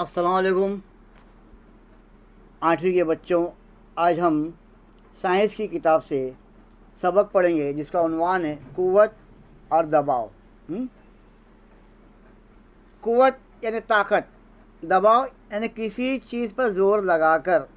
अस्सलाम वालेकुम। 8वीं के बच्चों, आज हम साइंस की किताब से सबक पढ़ेंगे जिसका उन्वान है क़ुव्वत और दबाव। क़ुव्वत यानी ताकत, दबाव यानी किसी चीज़ पर ज़ोर लगाकर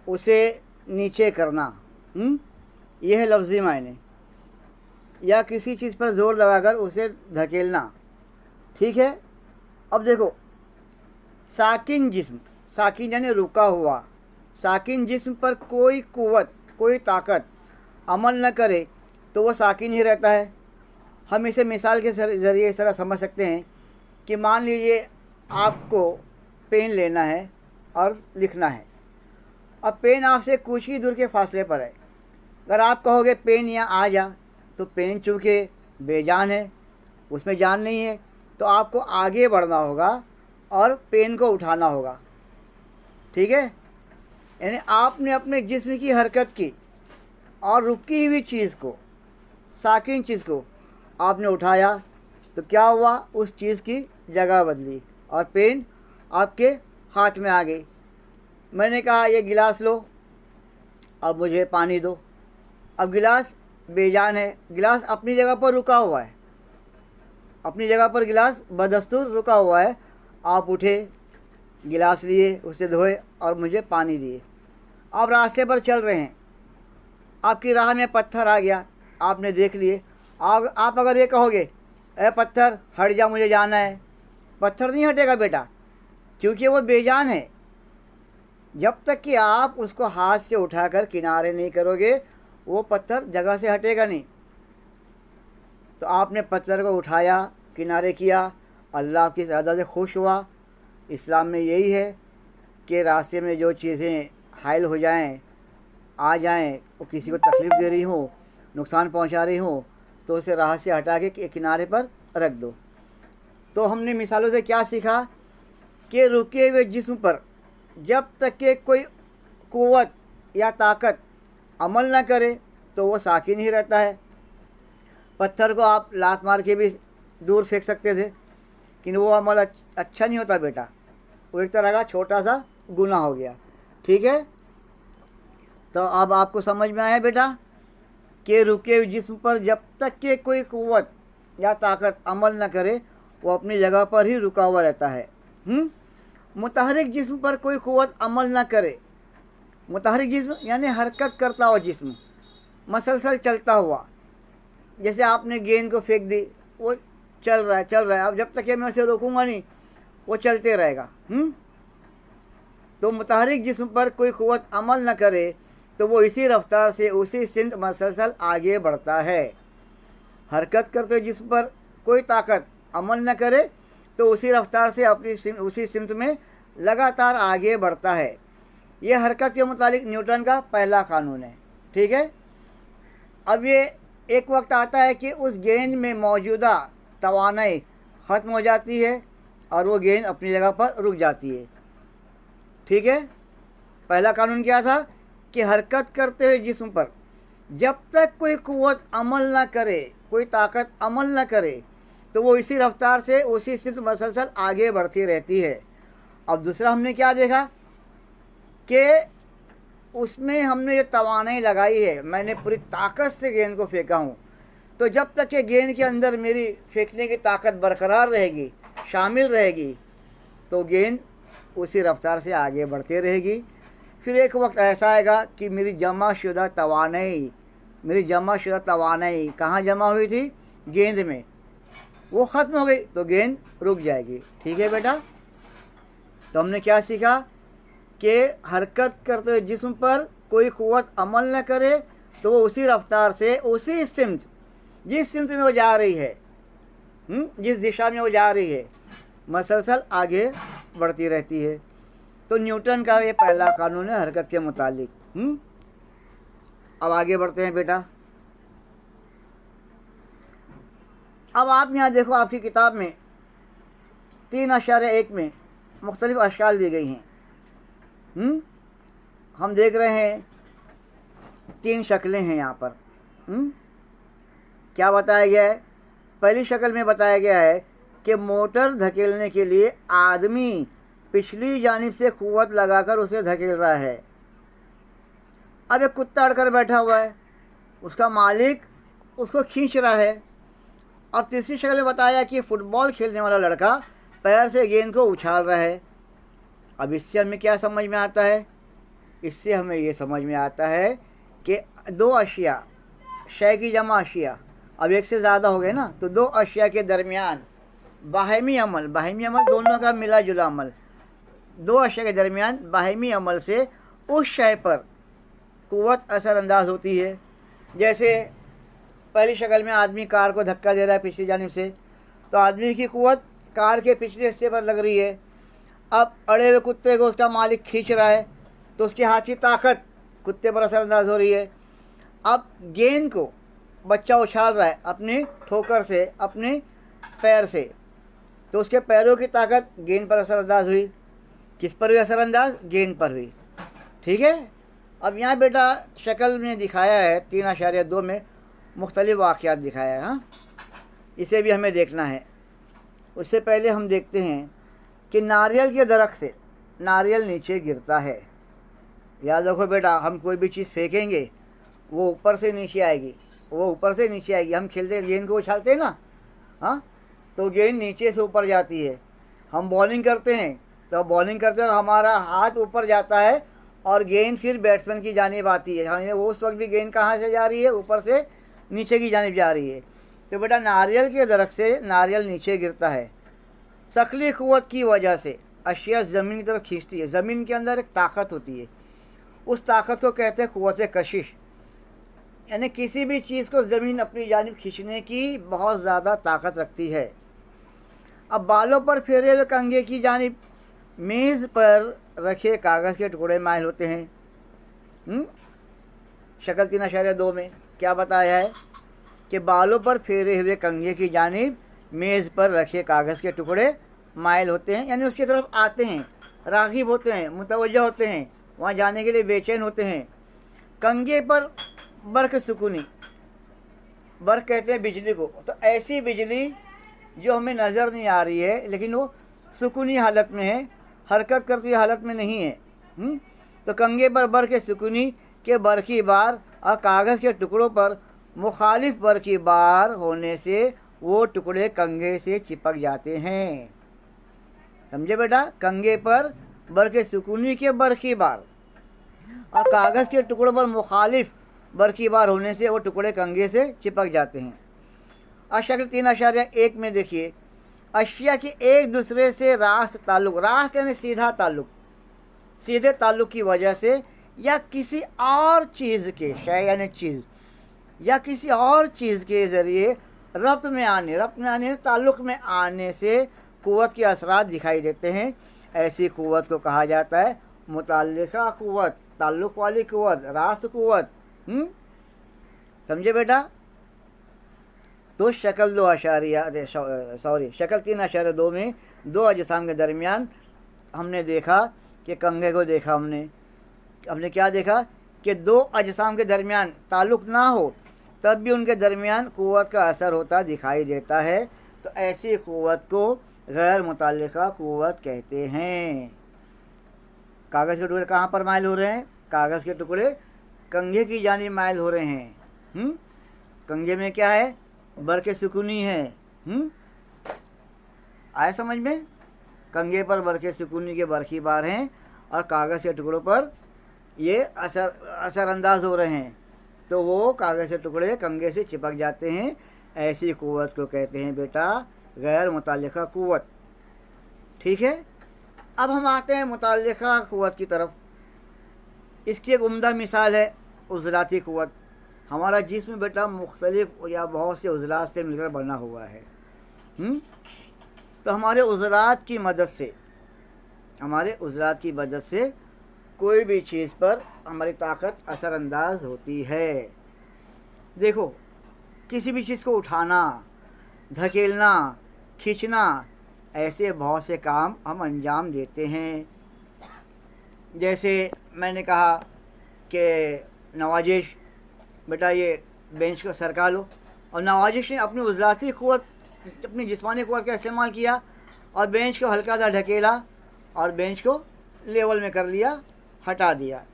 उसे नीचे करना। यह है लफ्ज़ी मायने, या किसी चीज़ पर ज़ोर लगाकर उसे धकेलना। ठीक है। अब देखो, साकिन जिस्म, साकिन यानी रुका हुआ, साकिन जिस्म पर कोई क़ुव्वत, कोई ताकत अमल न करे तो वह साकिन ही रहता है। हम इसे मिसाल के ज़रिए इस तरह समझ सकते हैं कि मान लीजिए आपको पेन लेना है और लिखना है। अब पेन आपसे कुछ ही दूर के फासले पर है। अगर आप कहोगे पेन यहाँ आ जा, तो पेन चूँकि बेजान है, उसमें जान नहीं है, तो आपको आगे बढ़ना होगा और पेन को उठाना होगा। ठीक है। यानी आपने अपने जिस्म की हरकत की और रुकी हुई चीज़ को, साकिन चीज़ को आपने उठाया, तो क्या हुआ, उस चीज़ की जगह बदली और पेन आपके हाथ में आ गई। मैंने कहा ये गिलास लो, अब मुझे पानी दो। अब गिलास बेजान है, गिलास अपनी जगह पर रुका हुआ है, अपनी जगह पर गिलास बदस्तूर रुका हुआ है। आप उठे, गिलास लिए, उसे धोए और मुझे पानी दिए। आप रास्ते पर चल रहे हैं, आपकी राह में पत्थर आ गया, आपने देख लिए। आप अगर ये कहोगे ए पत्थर हट जा, मुझे जाना है, पत्थर नहीं हटेगा बेटा, क्योंकि वो बेजान है। जब तक कि आप उसको हाथ से उठाकर किनारे नहीं करोगे, वो पत्थर जगह से हटेगा नहीं। तो आपने पत्थर को उठाया, किनारे किया, अल्लाह आपकी ज़्यादा से खुश हुआ। इस्लाम में यही है कि रास्ते में जो चीज़ें हाइल हो जाएं, आ जाएं, वो किसी को तकलीफ़ दे रही हो, नुकसान पहुंचा रही हो, तो उसे राह से हटा के किनारे पर रख दो। तो हमने मिसालों से क्या सीखा कि रुके हुए जिस्म पर जब तक कि कोई क़ुव्वत या ताकत अमल न करे तो वो साकिन ही रहता है। पत्थर को आप लात मार के भी दूर फेंक सकते थे, लेकिन वो अमल अच्छा नहीं होता बेटा, वो एक तरह का छोटा सा गुनाह हो गया। ठीक है। तो अब आपको समझ में आया बेटा कि रुके हुए जिस्म पर जब तक कि कोई क़ुव्वत या ताकत अमल न करे, वो अपनी जगह पर ही रुका हुआ रहता है। मुतहरिक जिस्म पर कोई क़ुव्वत अमल न करे, मुतहरिक जिस्म यानी हरकत करता हुआ जिस्म, मसलसल चलता हुआ। जैसे आपने गेंद को फेंक दी, वो चल रहा है चल रहा है, अब जब तक कि मैं उसे रोकूंगा नहीं, वो चलते रहेगा। तो मुतहरिक जिस्म पर कोई क़ुव्वत अमल न करे तो वो इसी रफ्तार से उसी सिमत मसलसल आगे बढ़ता है। हरकत करते हुए जिस्म पर कोई ताकत अमल न करे तो उसी रफ्तार से उसी सिमत में लगातार आगे बढ़ता है। ये हरकत के मुतालिक न्यूटन का पहला कानून है। ठीक है। अब ये एक वक्त आता है कि उस गेंद में मौजूदा तवानाई ख़त्म हो जाती है और वो गेंद अपनी जगह पर रुक जाती है। ठीक है। पहला कानून क्या था कि हरकत करते हुए जिस्म पर जब तक कोई क़ुव्वत अमल न करे, कोई ताकत अमल न करे, तो वो इसी रफ्तार से उसी सिमत मसलसल आगे बढ़ती रहती है। अब दूसरा हमने क्या देखा कि उसमें हमने जो तवानाई लगाई है, मैंने पूरी ताकत से गेंद को फेंका हूँ, तो जब तक कि गेंद के अंदर मेरी फेंकने की ताकत बरकरार रहेगी, शामिल रहेगी, तो गेंद उसी रफ्तार से आगे बढ़ती रहेगी। फिर एक वक्त ऐसा आएगा कि मेरी जमाशुदा तवानाई कहाँ जमा हुई थी, गेंद में, वो ख़त्म हो गई तो गेंद रुक जाएगी। ठीक है बेटा। तो हमने क्या सीखा कि हरकत करते हुए जिस्म पर कोई क़ुव्वत अमल न करे तो वो उसी रफ्तार से उसी सिमत, जिस सिमत में वो जा रही है, जिस दिशा में वो जा रही है, मसलसल आगे बढ़ती रहती है। तो न्यूटन का ये पहला कानून है हरकत के मुतालिक। अब आगे बढ़ते हैं बेटा। अब आप यहाँ देखो, आपकी किताब में 3.1 में मुख्तलिफ अशकाल दी गई हैं। हम देख रहे हैं 3 शक्लें हैं यहाँ पर। क्या बताया गया है? पहली शक्ल में बताया गया है कि मोटर धकेलने के लिए आदमी पिछली जानिब से क़ुव्वत लगाकर उसे धकेल रहा है। अब एक कुत्ता अड़कर बैठा हुआ है, उसका मालिक उसको खींच रहा है। अब तीसरी शक्ल में बताया कि फ़ुटबॉल खेलने वाला लड़का पैर से गेंद को उछाल रहा है। अब इससे हमें क्या समझ में आता है? इससे हमें ये समझ में आता है कि दो अशिया, शय की जमा अशिया, अब एक से ज़्यादा हो गए ना, तो दो अशिया के दरमियान बाहिमी अमल दोनों का मिला जुला अमल, दो अशिया के दरमियान बाहिमी अमल से उस शय पर क़ुव्वत असरअंदाज होती है। जैसे पहली शक्ल में आदमी कार को धक्का दे रहा है पिछली जानिब से, तो आदमी की क़ुव्वत कार के पिछले हिस्से पर लग रही है। अब अड़े हुए कुत्ते को उसका मालिक खींच रहा है, तो उसके हाथ की ताकत कुत्ते पर असरअंदाज हो रही है। अब गेंद को बच्चा उछाल रहा है अपनी ठोकर से, अपने पैर से, तो उसके पैरों की ताकत गेंद पर असरअंदाज हुई। किस पर हुई असरअंदाज? गेंद पर हुई। ठीक है। अब यहाँ बेटा शक्ल में दिखाया है 3.2 में मुख्तलिफ वाक़यात दिखाया है। हाँ, इसे भी हमें देखना है। उससे पहले हम देखते हैं कि नारियल के दरख्त से नारियल नीचे गिरता है। याद रखो बेटा, हम कोई भी चीज़ फेंकेंगे वो ऊपर से नीचे आएगी, वो ऊपर से नीचे आएगी। हम खेलते गेंद को उछालते हैं ना, हाँ, तो गेंद नीचे से ऊपर जाती है। हम बॉलिंग करते हैं तो बॉलिंग करते हैं हमारा हाथ ऊपर जाता है और गेंद फिर बैट्समैन की जानिब आती है। हमें वो उस वक्त भी गेंद कहाँ से जा रही है? ऊपर से नीचे की जानिब जा रही है। तो बेटा नारियल के दरख्त से नारियल नीचे गिरता है। शकली क़ुव्वत की वजह से अशिया ज़मीन की तरफ खींचती है। ज़मीन के अंदर एक ताकत होती है, उस ताकत को कहते हैं क़ुव्वत कशिश, यानी किसी भी चीज़ को ज़मीन अपनी जानिब खींचने की बहुत ज़्यादा ताकत रखती है। अब बालों पर फेरे हुए कंघे की जानिब मेज़ पर रखे कागज़ के टुकड़े माइल होते हैं। शक्ल 3.2 में क्या बताया है कि बालों पर फेरे हुए कंघे की जानिब मेज़ पर रखे कागज़ के टुकड़े माइल होते हैं, यानी उसकी तरफ आते हैं, राग़िब होते हैं, मुतवज्जह होते हैं, वहाँ जाने के लिए बेचैन होते हैं। कंघे पर बर्क़ सुकूनी, बर्क़ कहते हैं बिजली को, तो ऐसी बिजली जो हमें नज़र नहीं आ रही है लेकिन वो सुकूनी हालत में है, हरकत करती हुई हालत में नहीं है। तो कंघे पर बर्क़ सुकूनी के बरक़ी बार और कागज़ के टुकड़ों पर मुखालिफ बरक़ी बार होने से वो टुकड़े कंघे से चिपक जाते हैं। समझे बेटा? कंघे पर बरक़ सुकूनी के बरक़ी बार और कागज़ के टुकड़ों पर मुखालिफ बरक़ी बार होने से वो टुकड़े कंघे से चिपक जाते हैं। और शक्ल 3.1 में देखिए, अशिया के एक दूसरे से रास्त ताल्लुक़, रास्त यानी सीधा ताल्लुक़, सीधे ताल्लुक़ की वजह से या किसी और चीज़ के, शय यानी चीज़, या किसी और चीज़ के ज़रिए रब्त में आने ताल्लुक़ में आने से क़ुव्वत के असरात दिखाई देते हैं। ऐसी क़ुव्वत को कहा जाता है मुताल्लिक़ा क़ुव्वत, ताल्लुक़ वाली क़ुव्वत, रास्त क़ुव्वत। समझे बेटा? तो शक्ल 3.2 में दो अजसाम के दरमियान हमने देखा कि कंघे को देखा, हमने क्या देखा कि दो अजसाम के दरमियान ताल्लुक़ ना हो तब भी उनके दरमियान क़ुव्वत का असर होता दिखाई देता है। तो ऐसी क़ुव्वत को गैर मुताल्लिक़ा क़ुव्वत कहते हैं। कागज़ के टुकड़े कहाँ पर माइल हो रहे हैं? कागज़ के टुकड़े कंघे की जानिब माइल हो रहे हैं। कंघे में क्या है? बरक़ सुकूनी है। आया समझ में? कंघे पर बरक़ सुकूनी के बरक़ी बार हैं और कागज़ के टुकड़ों पर ये असरअंदाज हो रहे हैं, तो वो कागज़ के टुकड़े कंघे से चिपक जाते हैं। ऐसी क़ुव्वत को कहते हैं बेटा गैर मुताल्लिक़ा क़ुव्वत। ठीक है। अब हम आते हैं मुताल्लिक़ा क़ुव्वत की तरफ। इसकी एक उम्दा मिसाल है उज़लाती क़ुव्वत। हमारा जिस्म बेटा मुख्तलिफ या बहुत से उज़लात से मिलकर बना हुआ है। तो हमारे उज़लात की मदद से कोई भी चीज़ पर हमारी ताकत असरअंदाज होती है। देखो, किसी भी चीज़ को उठाना, धकेलना, खींचना, ऐसे बहुत से काम हम अंजाम देते हैं। जैसे मैंने कहा कि नवाजिश, बेटा ये बेंच को सरका लो, और नवाजिश ने अपनी उज़लाती क़ुव्वत, अपनी जिस्मानी क़ुव्वत का इस्तेमाल किया और बेंच को हल्का सा ढकेला और बेंच को लेवल में कर लिया, हटा दिया।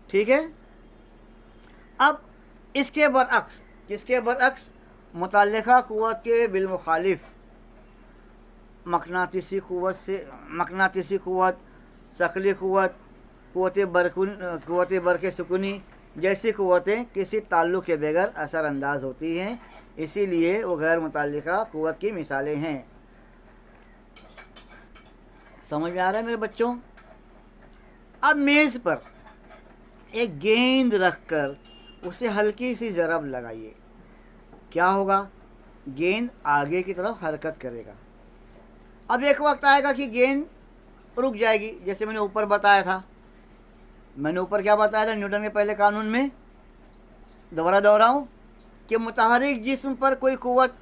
ठीक है। अब इसके बरअक्स, किसके बरअक्स? मुतल्लिका क़ुव्वत के बिलमुखालिफ मकनातीसी क़ुव्वत, शकली क़ुव्वत, क़ुव्वत बरक़ सुकूनी जैसी क़ुव्वतें किसी ताल्लुक़ के बगैर असरअंदाज होती हैं, इसीलिए वो गैर मुतल्लिका क़ुव्वत की मिसालें हैं। समझ में आ रहा है मेरे बच्चों? अब मेज़ पर एक गेंद रखकर उसे हल्की सी ज़रब लगाइए। क्या होगा? गेंद आगे की तरफ हरकत करेगा। अब एक वक्त आएगा कि गेंद रुक जाएगी, जैसे मैंने ऊपर बताया था। मैंने ऊपर क्या बताया था न्यूटन के पहले कानून में? दोबारा दोहराऊं कि मुतहरिक जिस्म पर कोई कुव्वत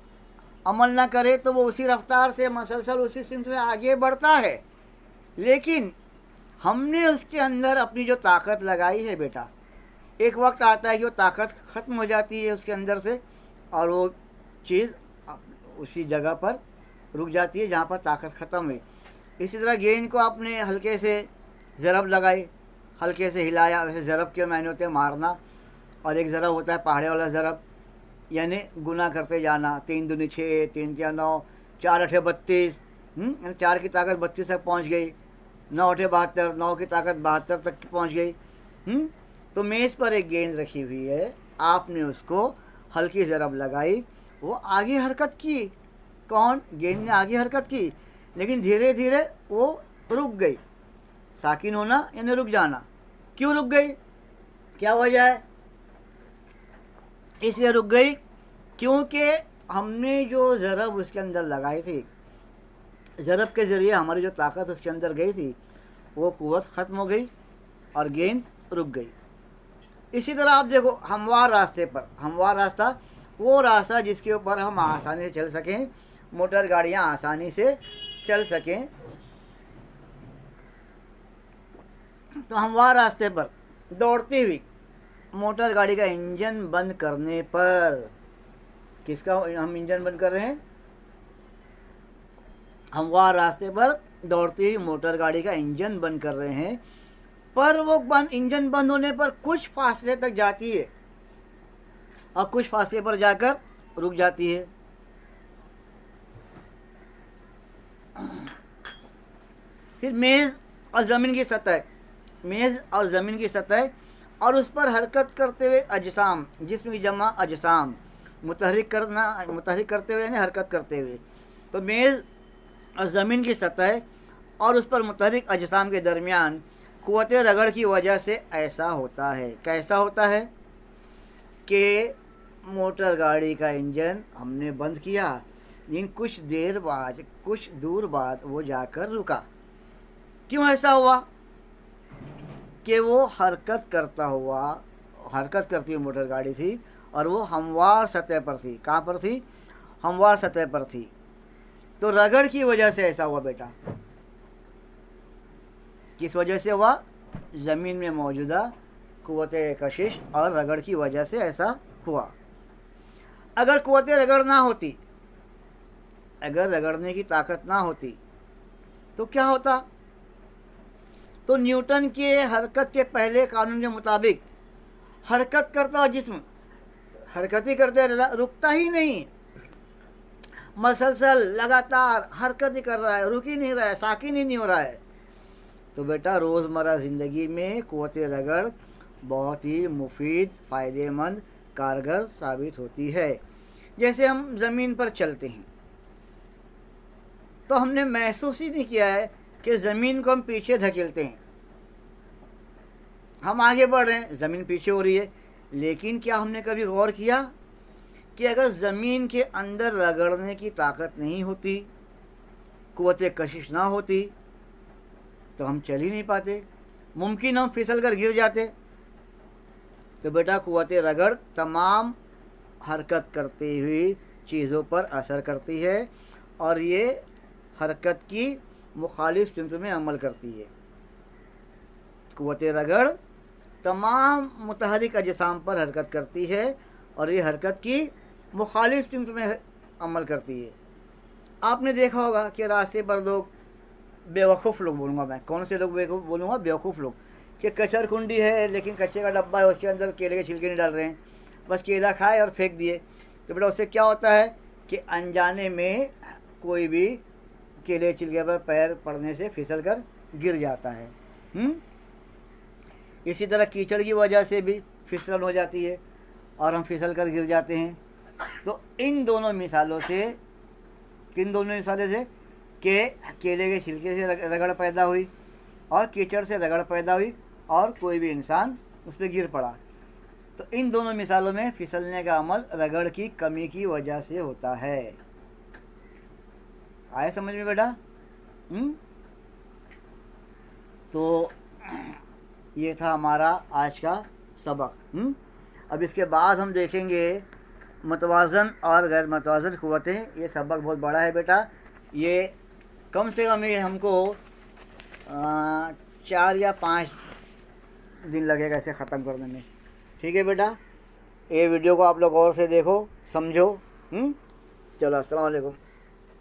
अमल ना करे तो वो उसी रफ्तार से मसलसल उसी सिमत में आगे बढ़ता है, लेकिन हमने उसके अंदर अपनी जो ताकत लगाई है बेटा, एक वक्त आता है कि वो ताकत ख़त्म हो जाती है उसके अंदर से, और वो चीज़ उसी जगह पर रुक जाती है जहाँ पर ताकत ख़त्म हुई। इसी तरह गेंद को आपने हल्के से ज़रब लगाई, हल्के से हिलाया। वैसे ज़रब के मायने होते हैं मारना, और एक ज़रब होता है पहाड़े वाला ज़रब, यानी गुना करते जाना। 3 दूनी 6, 3 तिया 9, 4 8 32, 4 की ताकत 32 तक पहुँच गई, 9 8 72, 9 की ताकत 72 तक पहुँच गई। तो मेज़ पर एक गेंद रखी हुई है, आपने उसको हल्की ज़रब लगाई, वो आगे हरकत की। कौन? गेंद ने आगे हरकत की, लेकिन धीरे धीरे वो रुक गई। साकिन होना यानी रुक जाना। क्यों रुक गई? क्या वजह है? इसलिए रुक गई क्योंकि हमने जो ज़रब उसके अंदर लगाई थी, ज़रब के ज़रिए हमारी जो ताकत उसके अंदर गई थी, वो क़ुव्वत ख़त्म हो गई और गेंद रुक गई। इसी तरह आप देखो हमवार रास्ते पर, हमवार रास्ता वो रास्ता जिसके ऊपर हम आसानी से चल सकें, मोटर गाड़ियाँ आसानी से चल सकें। तो हमवार रास्ते पर दौड़ती हुई मोटर गाड़ी का इंजन बंद करने पर, किसका हम इंजन बंद कर रहे हैं? हमवार रास्ते पर दौड़ती हुई मोटर गाड़ी का इंजन बंद कर रहे हैं, पर वो इंजन बंद होने पर कुछ फासले तक जाती है और कुछ फासले पर जाकर रुक जाती है। फिर मेज़ और ज़मीन की सतह, मेज़ और ज़मीन की सतह और उस पर हरकत करते हुए अजसाम, जिस्म की जमा अजसाम, मुतहरिक करते हुए यानी हरकत करते हुए। तो मेज़ और ज़मीन की सतह और उस पर मुतहरिक अजसाम के दरमियान क़ुव्वत रगड़ की वजह से ऐसा होता है। कैसा होता है? कि मोटर गाड़ी का इंजन हमने बंद किया, लेकिन कुछ देर बाद, कुछ दूर बाद वो जाकर रुका। क्यों ऐसा हुआ? कि वो हरकत करती हुई मोटर गाड़ी थी और वो हमवार सतह पर थी। कहाँ पर थी? हमवार सतह पर थी। तो रगड़ की वजह से ऐसा हुआ बेटा। किस वजह से हुआ? ज़मीन में मौजूदा क़ुव्वत कशिश और रगड़ की वजह से ऐसा हुआ। अगर क़ुव्वत रगड़ ना होती, अगर रगड़ने की ताकत ना होती तो क्या होता? तो न्यूटन के हरकत के पहले कानून के मुताबिक हरकत करता हुआ जिस्म हरकत ही करते रहता, रुकता ही नहीं, मसलसल लगातार हरकत ही कर रहा है, रुक ही नहीं रहा है, साकिन ही नहीं हो रहा है। तो बेटा रोज़मर्रा ज़िंदगी में क़ुव्वत रगड़ बहुत ही मुफीद, फ़ायदेमंद, कारगर साबित होती है। जैसे हम ज़मीन पर चलते हैं तो हमने महसूस ही नहीं किया है कि ज़मीन को हम पीछे धकेलते हैं। हम आगे बढ़ रहे हैं, ज़मीन पीछे हो रही है, लेकिन क्या हमने कभी गौर किया कि अगर ज़मीन के अंदर रगड़ने की ताकत नहीं होती, क़ुव्वत कशिश ना होती, तो हम चल ही नहीं पाते, मुमकिन हम फिसल कर गिर जाते। तो बेटा क़ुव्वत रगड़ तमाम हरकत करती हुई चीज़ों पर असर करती है और ये हरकत की मुखालिफ सिमत में अमल करती है। क़ुव्वत रगड़ तमाम मुतहरिक अजसाम पर हरकत करती है और ये हरकत की मुखालिफ सिमत में अमल करती है। आपने देखा होगा कि रास्ते पर लोग बेवकूफ़ लोग बोलूँगा मैं। कौन से लोग बेवकूफ़ बोलूँगा? बेवकूफ़ लोग। कि कचर कुंडी है लेकिन कच्चे का डब्बा है, उसके अंदर केले के छिलके नहीं डाल रहे हैं, बस केला खाए और फेंक दिए। तो बेटा उससे क्या होता है कि अनजाने में कोई भी केले छिलके पर पैर पड़ने से फिसल कर गिर जाता है। इसी तरह कीचड़ की वजह से भी फिसलन हो जाती है और हम फिसल कर गिर जाते हैं। तो इन दोनों मिसालों से, किन दोनों मिसालों से, कि केले के छिलके से रगड़ पैदा हुई और कीचड़ से रगड़ पैदा हुई और कोई भी इंसान उस पर गिर पड़ा। तो इन दोनों मिसालों में फिसलने का अमल रगड़ की कमी की वजह से होता है। आया समझ में बेटा? तो ये था हमारा आज का सबक। अब इसके बाद हम देखेंगे मतवाज़न और गैर मतवाज़न क़ुव्वतें। ये सबक बहुत बड़ा है बेटा, ये कम से कम ये हमको 4 या 5 दिन लगेगा इसे ख़त्म करने में। ठीक है बेटा, ये वीडियो को आप लोग गौर से देखो, समझो। चलो, अस्सलाम वालेकुम।